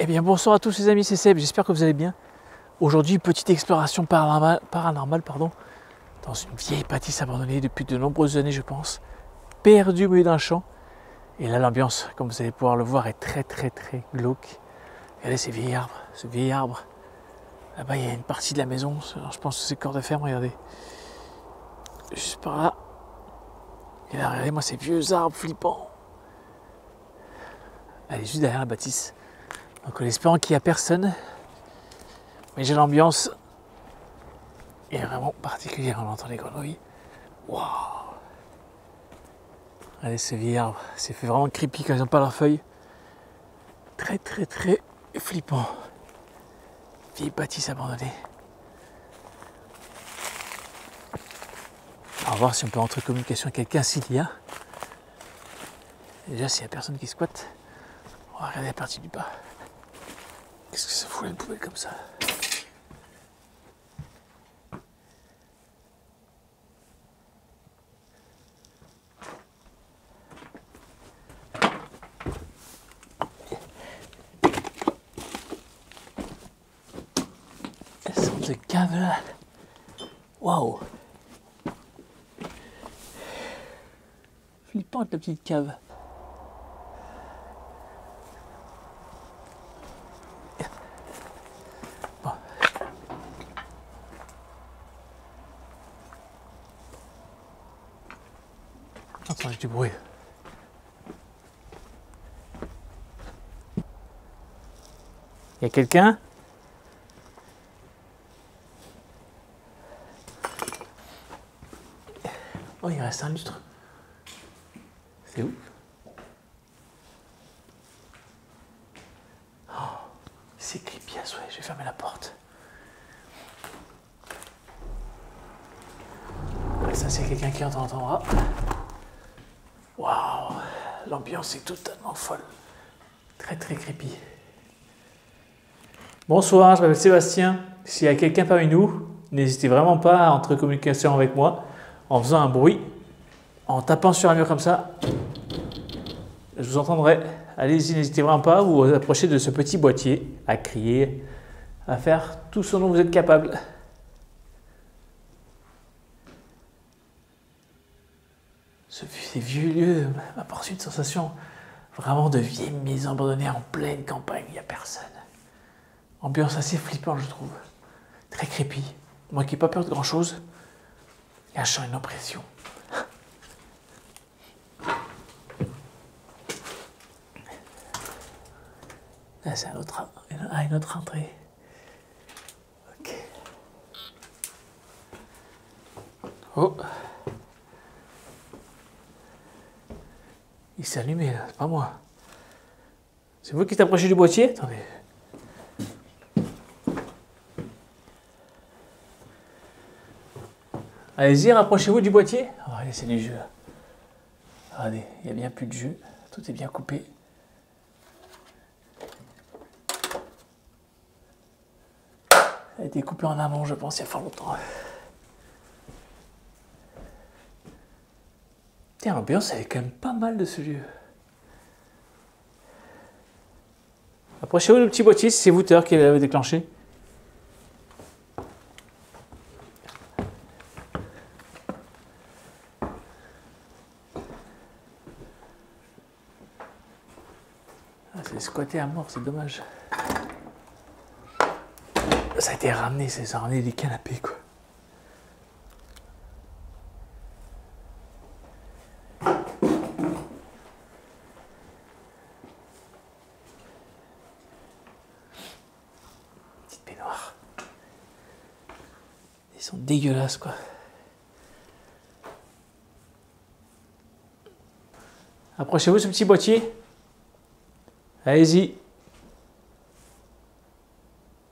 Eh bien bonsoir à tous les amis, c'est Seb, j'espère que vous allez bien. Aujourd'hui, petite exploration paranormale, dans une vieille bâtisse abandonnée depuis de nombreuses années je pense, perdue au milieu d'un champ. Et là l'ambiance, comme vous allez pouvoir le voir, est très glauque. Regardez ce vieil arbre. Là-bas il y a une partie de la maison, alors, je pense que c'est corps de ferme, regardez. Juste par là. Et là regardez-moi ces vieux arbres flippants. Elle est juste derrière la bâtisse. Donc en espérant qu'il n'y a personne. Mais j'ai l'ambiance est vraiment particulière, on entend les grenouilles. Waouh! Allez, ce vieil arbre, c'est fait vraiment creepy quand ils n'ont pas leurs feuilles. Très flippant. Vieille bâtisse abandonnée. On va voir si on peut entrer en communication avec quelqu'un s'il y a. Déjà, s'il n'y a personne qui squatte, on va regarder la partie du bas. Qu'est-ce que ça fout là, une poubelle comme ça? Elles sont de cave là. Waouh! Flippante la petite cave. Bon. Entendez du bruit. Il y a quelqu'un? Oh, il reste un lustre. C'est où? Oh, c'est creepy à souhait. Je vais fermer la porte. Ça, c'est quelqu'un qui entendra. Waouh! L'ambiance est totalement folle. Très creepy. Bonsoir, je m'appelle Sébastien. S'il y a quelqu'un parmi nous, n'hésitez vraiment pas à entrer en communication avec moi en faisant un bruit, en tapant sur un mur comme ça. Je vous entendrai. Allez-y, n'hésitez vraiment pas à vous approcher de ce petit boîtier, à crier, à faire tout ce dont vous êtes capable. Ces vieux lieux m'apportent une sensation vraiment de vieilles maisons abandonnées en pleine campagne, il n'y a personne. Ambiance assez flippante, je trouve. Très creepy. Moi qui n'ai pas peur de grand chose, il y a une oppression. Là, c'est une autre entrée. Ok. Oh. Il s'est allumé là, c'est pas moi. C'est vous qui t'approchez du boîtier? Attendez. Allez-y, rapprochez-vous du boîtier. Oh, allez, c'est du jeu. Regardez, il n'y a bien plus de jeu. Tout est bien coupé. Ça a été coupé en amont, je pense, il y a fort longtemps. Tiens, l'ambiance, elle est quand même pas mal de ce lieu. Approchez-vous du petit boîtier si c'est vous qui l'avez déclenché. Ah, c'est squatté à mort, c'est dommage. Ça a été ramené, ça a ramené des canapés, quoi. Petite baignoire. Ils sont dégueulasses, quoi. Approchez-vous ce petit boîtier. Allez-y.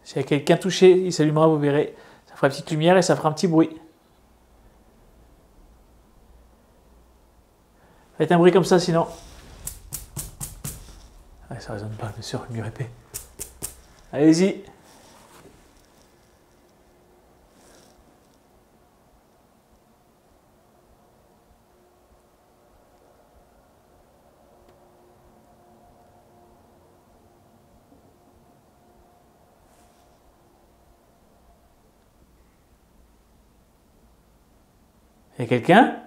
S'il y a quelqu'un touché, il s'allumera, vous verrez. Ça fera une petite lumière et ça fera un petit bruit. Faites un bruit comme ça sinon. Ah, ça résonne pas, bien sûr, le mur épais. Allez-y. Il y a quelqu'un?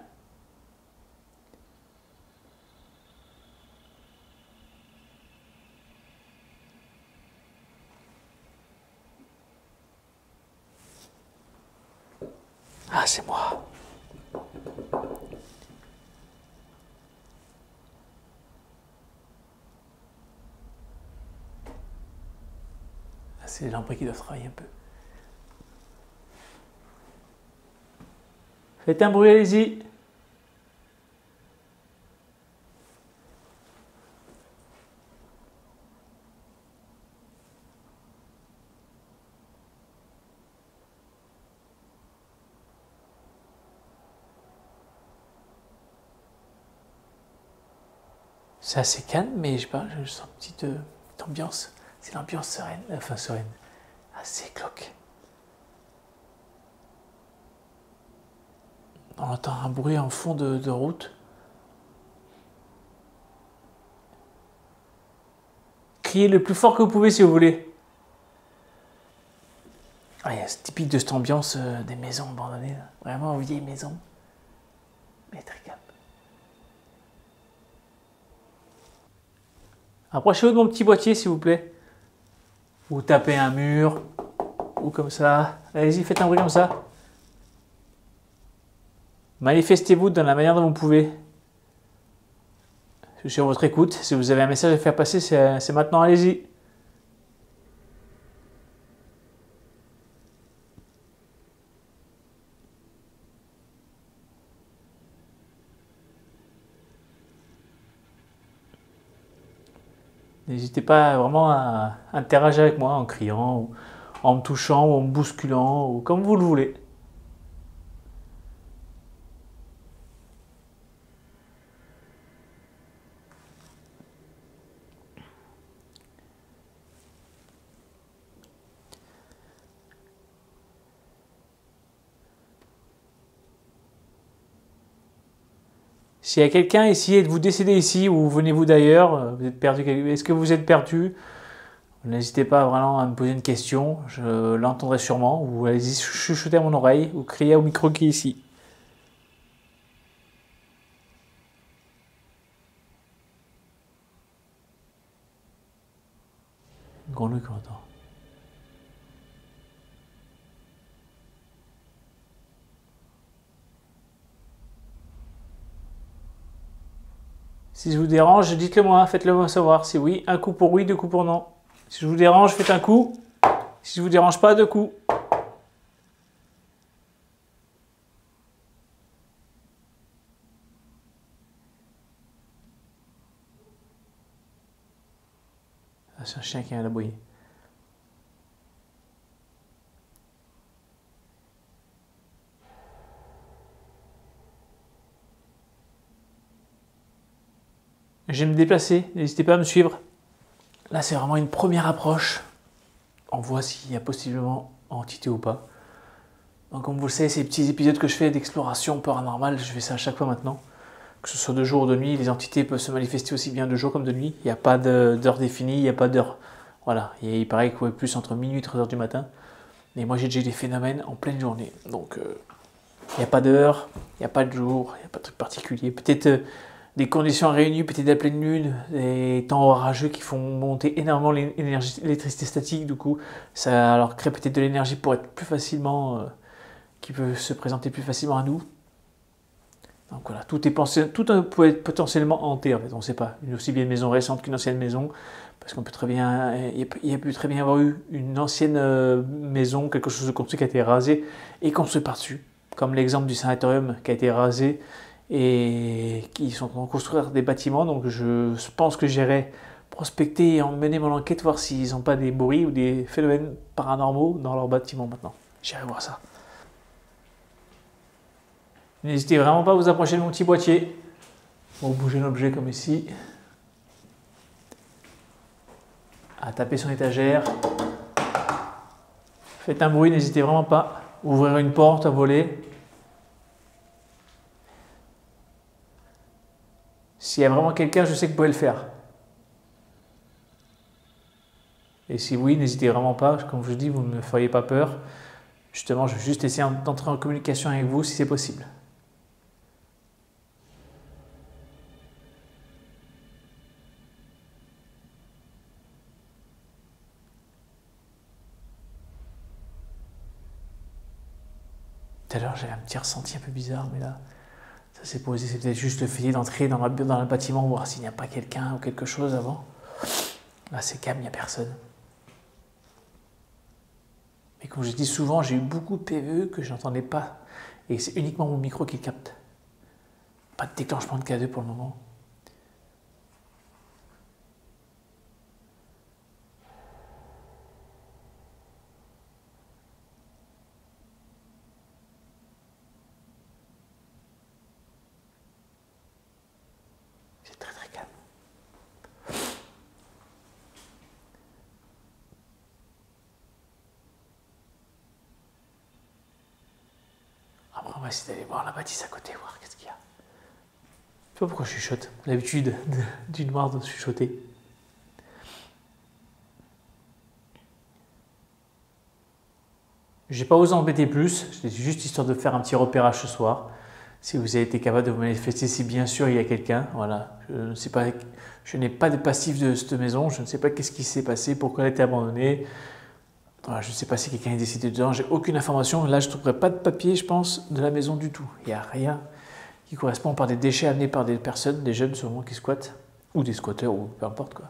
Ah, c'est moi. Ah, c'est les lampes qui doivent travailler un peu. Faites un bruit, allez-y. C'est assez calme, mais je sais pas, je sens une petite ambiance. C'est l'ambiance sereine, enfin sereine, assez glauque. On entend un bruit en fond de route. Criez le plus fort que vous pouvez si vous voulez. Ah, c'est typique de cette ambiance des maisons abandonnées. Là. Vraiment une vieille maison, mais très calme. Approchez-vous de mon petit boîtier s'il vous plaît. Ou tapez un mur, ou comme ça. Allez-y, faites un bruit comme ça. Manifestez-vous dans la manière dont vous pouvez. Je suis sur votre écoute. Si vous avez un message à faire passer, c'est maintenant, allez-y. N'hésitez pas vraiment à interagir avec moi en criant, ou en me touchant, ou en me bousculant, ou comme vous le voulez. S'il y a quelqu'un ici, êtes-vous décédé ici ou venez-vous d'ailleurs? Vous êtes perdu? Est-ce que vous êtes perdu? N'hésitez pas vraiment à me poser une question, je l'entendrai sûrement. Ou allez-y chuchoter à mon oreille ou crier au micro qui est ici. Une grenouille qu'on entend. Si je vous dérange, dites-le moi, faites-le moi savoir. Si oui, un coup pour oui, deux coups pour non. Si je vous dérange, faites un coup. Si je vous dérange pas, deux coups. Ah, c'est un chien qui vient d'aboyer. Je vais me déplacer, n'hésitez pas à me suivre. Là, c'est vraiment une première approche. On voit s'il y a possiblement entité ou pas. Donc, comme vous le savez, ces petits épisodes que je fais d'exploration paranormale, je fais ça à chaque fois maintenant. Que ce soit de jour ou de nuit, les entités peuvent se manifester aussi bien de jour comme de nuit. Il n'y a pas d'heure définie, il n'y a pas d'heure. Voilà, il paraît qu'il plus entre minuit et 3 heures du matin. Mais moi, j'ai déjà eu des phénomènes en pleine journée. Donc, il n'y a pas d'heure, il n'y a pas de jour, il n'y a pas de truc particulier. Peut-être des conditions réunies, peut-être la pleine lune, des temps orageux qui font monter énormément l'électricité statique. Du coup, ça leur crée peut-être de l'énergie pour être plus facilement, qui peut se présenter plus facilement à nous. Donc voilà, tout peut être potentiellement hanté en fait, on ne sait pas. Aussi bien une maison récente qu'une ancienne maison, parce qu'on peut très bien, il peut très bien avoir eu une ancienne maison, quelque chose de construit qui a été rasé et construit par-dessus, comme l'exemple du sanatorium qui a été rasé et qui sont en train de construire des bâtiments. Donc je pense que j'irai prospecter et mener mon enquête, voir s'ils n'ont pas des bruits ou des phénomènes paranormaux dans leurs bâtiments maintenant. J'irai voir ça. N'hésitez vraiment pas à vous approcher de mon petit boîtier pour bouger l'objet comme ici. À taper son étagère. Faites un bruit, n'hésitez vraiment pas. Ouvrir une porte à voler. S'il y a vraiment quelqu'un, je sais que vous pouvez le faire. Et si oui, n'hésitez vraiment pas, comme je vous dis, vous ne me feriez pas peur. Justement, je vais juste essayer d'entrer en communication avec vous si c'est possible. Tout à l'heure, j'avais un petit ressenti un peu bizarre, mais là, ça s'est posé. C'est peut-être juste le fait d'entrer dans le bâtiment, voir s'il n'y a pas quelqu'un ou quelque chose avant. Là, c'est calme, il n'y a personne. Mais comme je dis souvent, j'ai eu beaucoup de PVE que je n'entendais pas. Et c'est uniquement mon micro qui capte. Pas de déclenchement de K2 pour le moment. C'est très très calme. Après, on va essayer d'aller voir la bâtisse à côté, voir qu'est-ce qu'il y a. Je sais pas pourquoi je chuchote. L'habitude d'une marre de chuchoter. J'ai pas osé embêter plus, c'est juste histoire de faire un petit repérage ce soir. Si vous avez été capable de vous manifester, si bien sûr il y a quelqu'un, voilà. Je n'ai pas de passif de cette maison, je ne sais pas qu'est-ce qui s'est passé, pourquoi elle a été abandonnée. Voilà, je ne sais pas si quelqu'un est décédé dedans, j'ai aucune information. Là, je ne trouverai pas de papier, je pense, de la maison du tout. Il n'y a rien qui correspond par des déchets amenés par des personnes, des jeunes sûrement qui squattent, ou des squatteurs, ou peu importe quoi.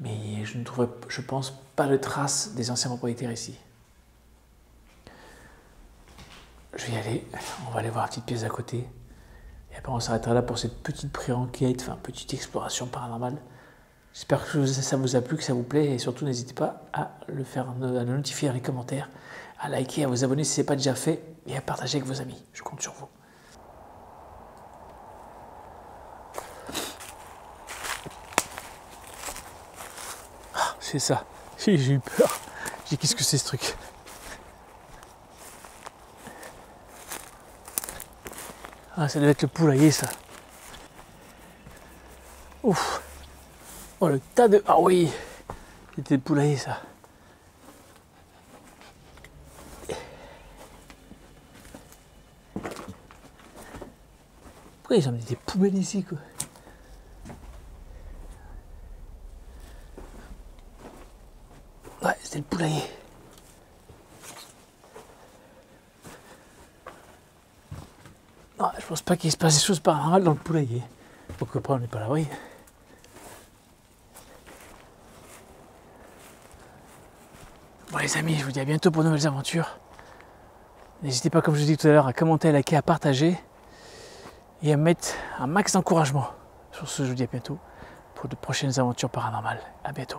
Mais je ne trouverai, je pense, pas de traces des anciens propriétaires ici. Je vais y aller, on va aller voir la petite pièce à côté. Et après on s'arrêtera là pour cette petite pré-enquête, enfin petite exploration paranormale. J'espère que ça vous a plu, que ça vous plaît et surtout n'hésitez pas à le notifier dans les commentaires, à liker, à vous abonner si ce n'est pas déjà fait et à partager avec vos amis. Je compte sur vous. Ah, c'est ça, j'ai eu peur. J'ai dit qu'est-ce que c'est ce truc? Ah, ça devait être le poulailler, ça. Ouf. Oh, le tas de... Ah oui, c'était le poulailler, ça. Pourquoi ils ont mis des poubelles ici, quoi? Ouais, c'était le poulailler. Non, je pense pas qu'il se passe des choses paranormales dans le poulailler. Donc après, on n'est pas à l'abri. Bon les amis, je vous dis à bientôt pour de nouvelles aventures. N'hésitez pas, comme je vous dis tout à l'heure, à commenter, à liker, à partager et à mettre un max d'encouragement. Sur ce, je vous dis à bientôt pour de prochaines aventures paranormales. À bientôt.